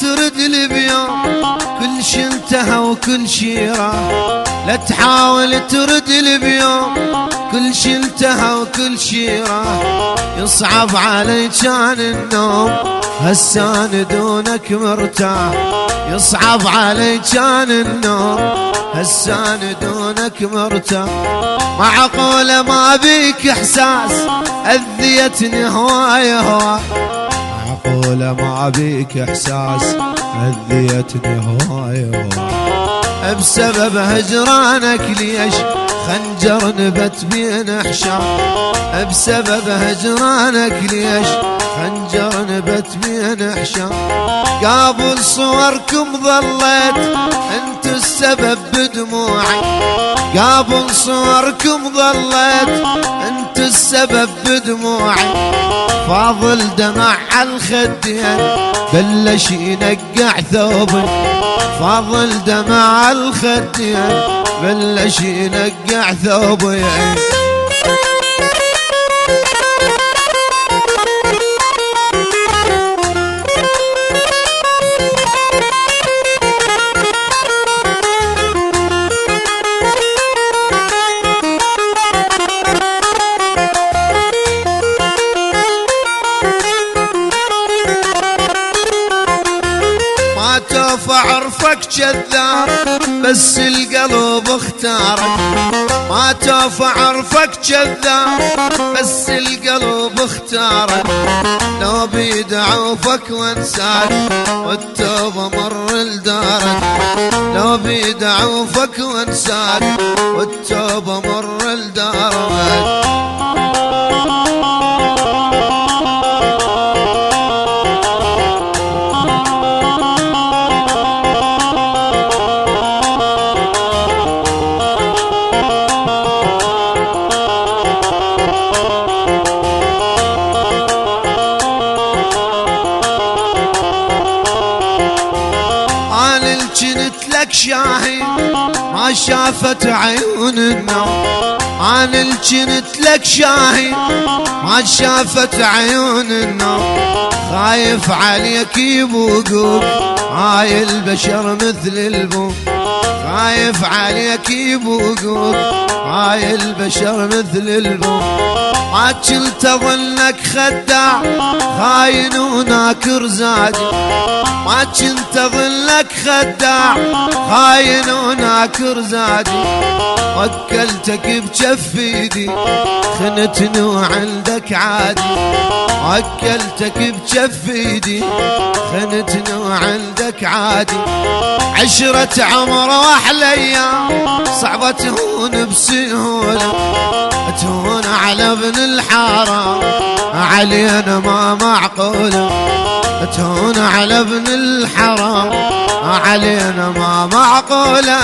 ترد لي بيوم كل شي انتهى وكل شي راح. لا تحاول ترد لي بيوم كل شي انتهى وكل شي راح. يصعب علي كان النوم هسان دونك مرتاح. يصعب علي كان النوم هسان دونك مرتاح. معقولة ما بيك احساس اذيتني هواي هواي. معقولة ما بيك احساس اذيتني هواي هواي. بسبب هجرانك ليش خنجر نبت بين حشام. بسبب هجرانك ليش خنجر نبت بين حشام. قابل صوركم ظليت انت السبب بدموعي. قابل صوركم ظليت انت السبب بدموعي. فاضل دمع على الخدين بلش ينقع ثوبي. فاضل دمع على الخدين بلش ينقع ثوبي. فاعرفك كذاب بس القلب اختارك. ما توفى اعرفك كذاب بس القلب اختارك. لو بيدعوفك وانساك والتوبة مر لدارك. لو بيدعوفك وانساك والتوبة مر لدارك. جنت لك شاهي ما شافت عيون النوم. انا الجنت لك شاهي ما شافت عيون النوم. خايف عليك يبوقوك هاي البشر مثل البوم. خايف عليك يبوقوك هاي البشر مثل البوم. ما كنت اظنك خداع خاين وناكر زادي. ما كنت اظنك خداع خاين وناكر زادي. وكلتك بجف ايدي خنتني وعندك عادي. وكلتك بجف ايدي خنتني وعندك عادي. عشرة عمر واحلى ايام صعبة تهون بسهولة. تهون على ابن الحرام علينا ما معقولة. تهون على ابن الحرام علينا ما معقولة.